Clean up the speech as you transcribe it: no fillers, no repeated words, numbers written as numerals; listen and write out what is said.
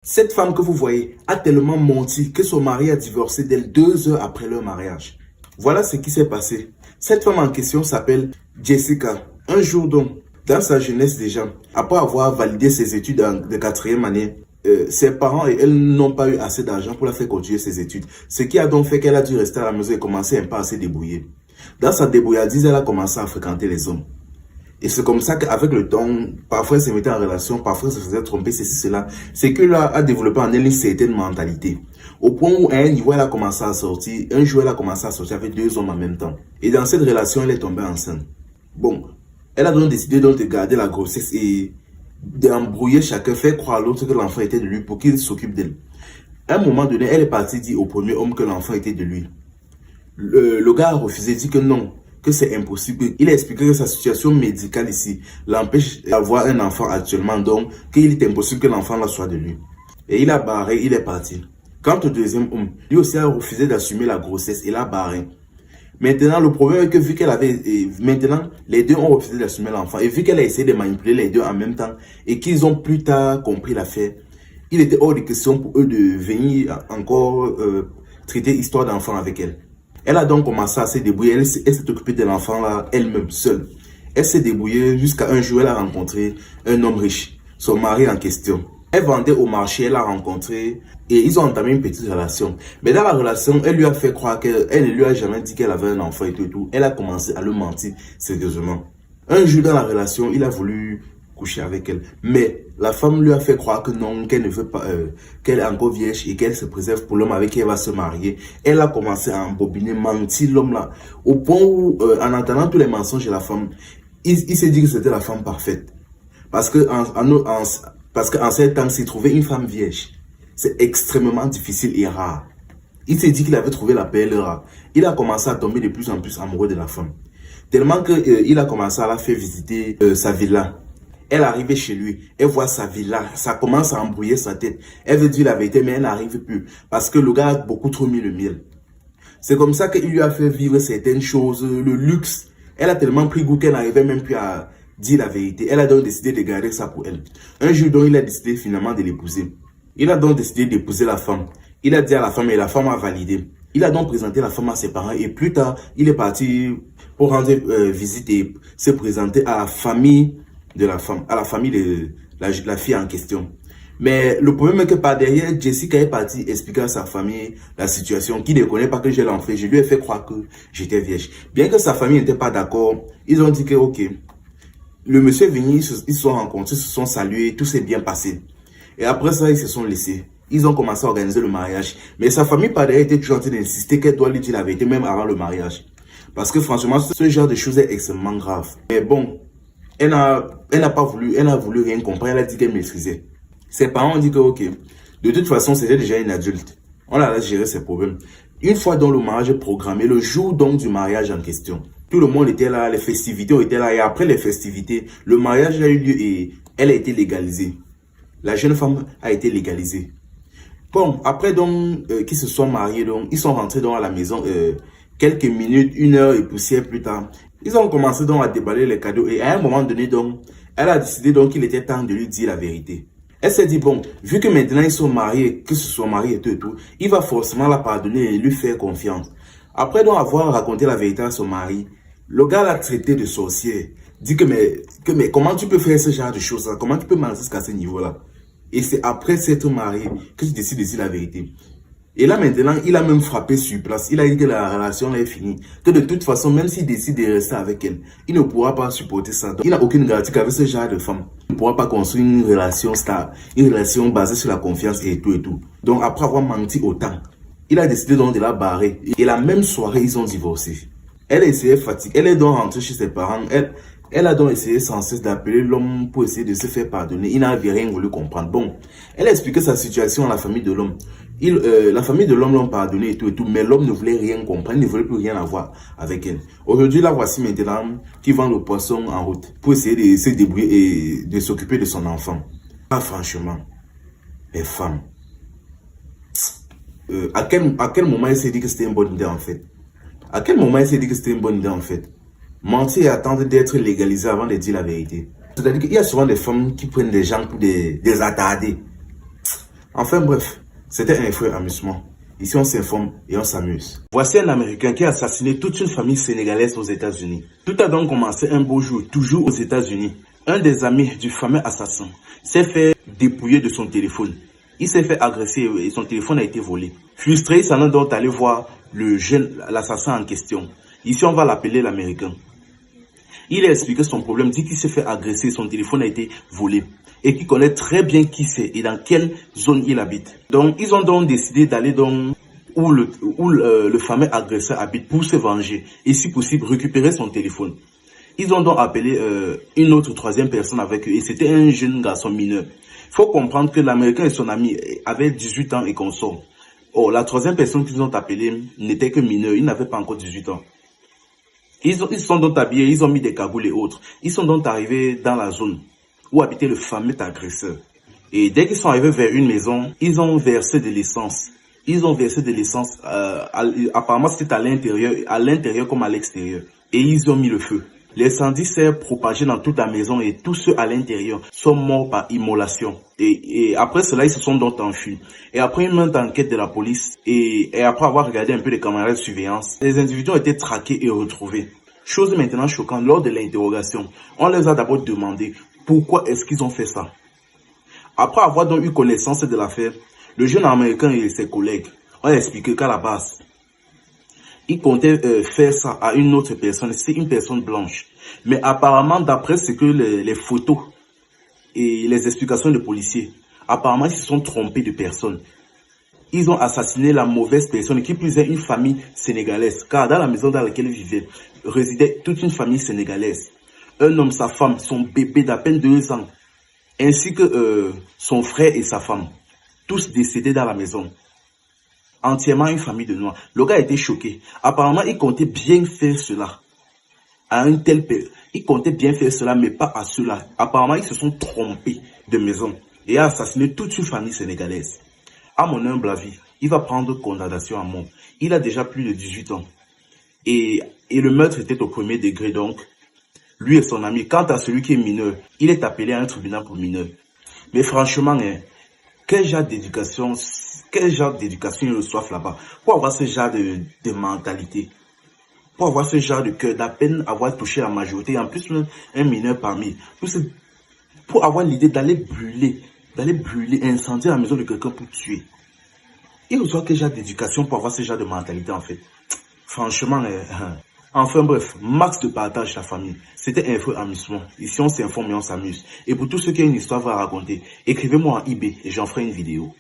Cette femme que vous voyez a tellement menti que son mari a divorcé d'elle 2 heures après leur mariage. Voilà ce qui s'est passé. Cette femme en question s'appelle Jessica. Un jour donc, dans sa jeunesse déjà, après avoir validé ses études de 4e année, ses parents et elle n'ont pas eu assez d'argent pour la faire continuer ses études. Ce qui a donc fait qu'elle a dû rester à la maison et commencer un peu à se débrouiller. Dans sa débrouillardise, elle a commencé à fréquenter les hommes. Et c'est comme ça qu'avec le temps, parfois elle se mettait en relation, parfois elle se faisait tromper, ceci, cela. C'est que là a développé en elle une certaine mentalité. Au point où à un niveau, elle a commencé à sortir, un jour elle a commencé à sortir avec 2 hommes en même temps. Et dans cette relation, elle est tombée enceinte. Bon, elle a donc décidé donc de garder la grossesse et d'embrouiller chacun, faire croire à l'autre que l'enfant était de lui pour qu'il s'occupe d'elle. À un moment donné, elle est partie dire au premier homme que l'enfant était de lui. Le gars a refusé, dit que non, que c'est impossible. Il a expliqué que sa situation médicale ici l'empêche d'avoir un enfant actuellement, donc qu'il est impossible que l'enfant là soit de lui. Et il a barré, il est parti. Quant au deuxième homme, lui aussi a refusé d'assumer la grossesse, il a barré. Maintenant, le problème est que vu qu'elle avait... maintenant, les deux ont refusé d'assumer l'enfant. Et vu qu'elle a essayé de manipuler les deux en même temps, et qu'ils ont plus tard compris l'affaire, il était hors de question pour eux de venir encore traiter histoire d'enfant avec elle. Elle a donc commencé à se débrouiller. Elle s'est occupée de l'enfant là elle-même, seule. Elle s'est débrouillée jusqu'à un jour, elle a rencontré un homme riche, son mari en question. Elle vendait au marché, elle l'a rencontré et ils ont entamé une petite relation. Mais dans la relation, elle lui a fait croire qu'elle ne lui a jamais dit qu'elle avait un enfant et tout. Elle a commencé à le mentir sérieusement. Un jour dans la relation, il a voulu coucher avec elle. Mais la femme lui a fait croire que non, qu'elle ne veut pas, qu'elle est encore vierge et qu'elle se préserve pour l'homme avec qui elle va se marier. Elle a commencé à embobiner, mentir l'homme là. Au point où, en entendant tous les mensonges de la femme, il s'est dit que c'était la femme parfaite. Parce qu'en ces temps, s'il trouvait une femme vierge, c'est extrêmement difficile et rare. Il s'est dit qu'il avait trouvé la perle rare. Il a commencé à tomber de plus en plus amoureux de la femme. Tellement qu'il a commencé à la faire visiter sa villa. Elle arrivait chez lui, elle voit sa villa, ça commence à embrouiller sa tête. Elle veut dire la vérité, mais elle n'arrive plus. Parce que le gars a beaucoup trop mis le miel. C'est comme ça qu'il lui a fait vivre certaines choses, le luxe. Elle a tellement pris goût qu'elle n'arrivait même plus à dire la vérité. Elle a donc décidé de garder ça pour elle. Un jour donc, il a décidé finalement de l'épouser. Il a donc décidé d'épouser la femme. Il a dit à la femme et la femme a validé. Il a donc présenté la femme à ses parents et plus tard, il est parti pour rendre visite et se présenter à la famille de la femme, à la famille de la fille en question. Mais le problème est que par derrière, Jessica est partie expliquer à sa famille la situation, qui ne connaît pas que j'ai l'enfant. Je lui ai fait croire que j'étais vierge. Bien que sa famille n'était pas d'accord, ils ont dit que ok. Le monsieur est venu, ils se sont rencontrés, ils se sont salués, tout s'est bien passé. Et après ça, ils se sont laissés. Ils ont commencé à organiser le mariage. Mais sa famille par derrière était toujours en train d'insister qu'elle doit lui dire la vérité, même avant le mariage. Parce que franchement, ce genre de choses est extrêmement grave. Mais bon, elle n'a pas voulu, elle n'a voulu rien comprendre, elle a dit qu'elle maîtrisait. Ses parents ont dit que ok, de toute façon c'était déjà une adulte. On la laisse gérer ses problèmes. Une fois donc le mariage est programmé, le jour donc du mariage en question, tout le monde était là, les festivités étaient là et après les festivités, le mariage a eu lieu et elle a été légalisée. La jeune femme a été légalisée. Bon, après donc qu'ils se sont mariés, donc ils sont rentrés donc à la maison quelques minutes, 1 heure et poussière plus tard. Ils ont commencé donc à déballer les cadeaux et à un moment donné donc, elle a décidé donc qu'il était temps de lui dire la vérité. Elle s'est dit bon, vu que maintenant ils sont mariés, que ce soit mariés et tout, il va forcément la pardonner et lui faire confiance. Après donc avoir raconté la vérité à son mari, le gars l'a traité de sorcière. Dit que mais comment tu peux faire ce genre de choses là? Comment tu peux mentir jusqu'à ce niveau là? Et c'est après s'être marié que tu décides de dire la vérité. Et là maintenant, il a même frappé sur place. Il a dit que la relation là est finie. Que de toute façon, même s'il décide de rester avec elle, il ne pourra pas supporter ça. Donc, il n'a aucune garantie qu'avec ce genre de femme, il ne pourra pas construire une relation stable, une relation basée sur la confiance et tout et tout. Donc après avoir menti autant, il a décidé donc de la barrer. Et la même soirée, ils ont divorcé. Elle essayait fatiguée. Elle est donc rentrée chez ses parents. Elle a donc essayé sans cesse d'appeler l'homme pour essayer de se faire pardonner. Il n'avait rien voulu comprendre. Bon, elle a expliqué sa situation à la famille de l'homme. La famille de l'homme l'ont pardonné et tout, mais l'homme ne voulait rien comprendre, il ne voulait plus rien avoir avec elle. Aujourd'hui, la voici maintenant qui vend le poisson en route pour essayer de se débrouiller et de s'occuper de son enfant. Ah, franchement, les femmes. À quel moment elle s'est dit que c'était une bonne idée en fait? À quel moment elle s'est dit que c'était une bonne idée en fait? Mentir et attendre d'être légalisé avant de dire la vérité. C'est-à-dire qu'il y a souvent des femmes qui prennent des gens pour des attardés. Enfin bref, c'était un effet amusement. Ici, on s'informe et on s'amuse. Voici un Américain qui a assassiné toute une famille sénégalaise aux États-Unis. Tout a donc commencé un beau jour, toujours aux États-Unis. Un des amis du fameux assassin s'est fait dépouiller de son téléphone. Il s'est fait agresser et son téléphone a été volé. Frustré, il s'en est donc allé voir l'assassin en question. Ici, on va l'appeler l'Américain. Il a expliqué son problème, dit qu'il s'est fait agresser, son téléphone a été volé et qu'il connaît très bien qui c'est et dans quelle zone il habite. Donc, ils ont donc décidé d'aller où le fameux agresseur habite pour se venger et si possible récupérer son téléphone. Ils ont donc appelé une autre troisième personne avec eux et c'était un jeune garçon mineur. Il faut comprendre que l'Américain et son ami avaient 18 ans et consort. Oh, la troisième personne qu'ils ont appelée n'était que mineur, il n'avait pas encore 18 ans. Ils sont donc habillés, ils ont mis des cagoules et autres. Ils sont donc arrivés dans la zone où habitait le fameux agresseur. Et dès qu'ils sont arrivés vers une maison, ils ont versé de l'essence. Ils ont versé de l'essence, apparemment c'était à l'intérieur comme à l'extérieur. Et ils ont mis le feu. L'incendie s'est propagé dans toute la maison et tous ceux à l'intérieur sont morts par immolation. Et après cela, ils se sont donc enfuis. Et après une main d'enquête de la police et après avoir regardé un peu les caméras de surveillance, les individus ont été traqués et retrouvés. Chose maintenant choquante, lors de l'interrogation, on les a d'abord demandé pourquoi est-ce qu'ils ont fait ça. Après avoir donc eu connaissance de l'affaire, le jeune Américain et ses collègues ont expliqué qu'à la base, il comptait faire ça à une autre personne, c'est une personne blanche. Mais apparemment, d'après ce que les photos et les explications des policiers, apparemment, ils se sont trompés de personne. Ils ont assassiné la mauvaise personne qui plus est une famille sénégalaise. Car dans la maison dans laquelle ils vivaient, résidait toute une famille sénégalaise. Un homme, sa femme, son bébé d'à peine 2 ans, ainsi que son frère et sa femme. Tous décédés dans la maison. Entièrement une famille de noirs. Le gars a été choqué. Apparemment, il comptait bien faire cela. À une telle période. Il comptait bien faire cela, mais pas à cela. Apparemment, ils se sont trompés de maison et a assassiné toute une famille sénégalaise. À mon humble avis, il va prendre condamnation à mort. Il a déjà plus de 18 ans. Et le meurtre était au premier degré, donc, lui et son ami. Quant à celui qui est mineur, il est appelé à un tribunal pour mineur. Mais franchement, quel genre d'éducation ils reçoivent là-bas pour avoir ce genre de mentalité, pour avoir ce genre de cœur, d'à peine avoir touché la majorité, en plus un mineur parmi, pour avoir l'idée d'aller brûler, incendier la maison de quelqu'un pour tuer. Ils reçoivent quel genre d'éducation pour avoir ce genre de mentalité en fait. Franchement, enfin bref, max de partage la famille. C'était un feu amusement. Ici on s'informe et on s'amuse. Et pour tous ceux qui ont une histoire à raconter, écrivez-moi en IB et j'en ferai une vidéo.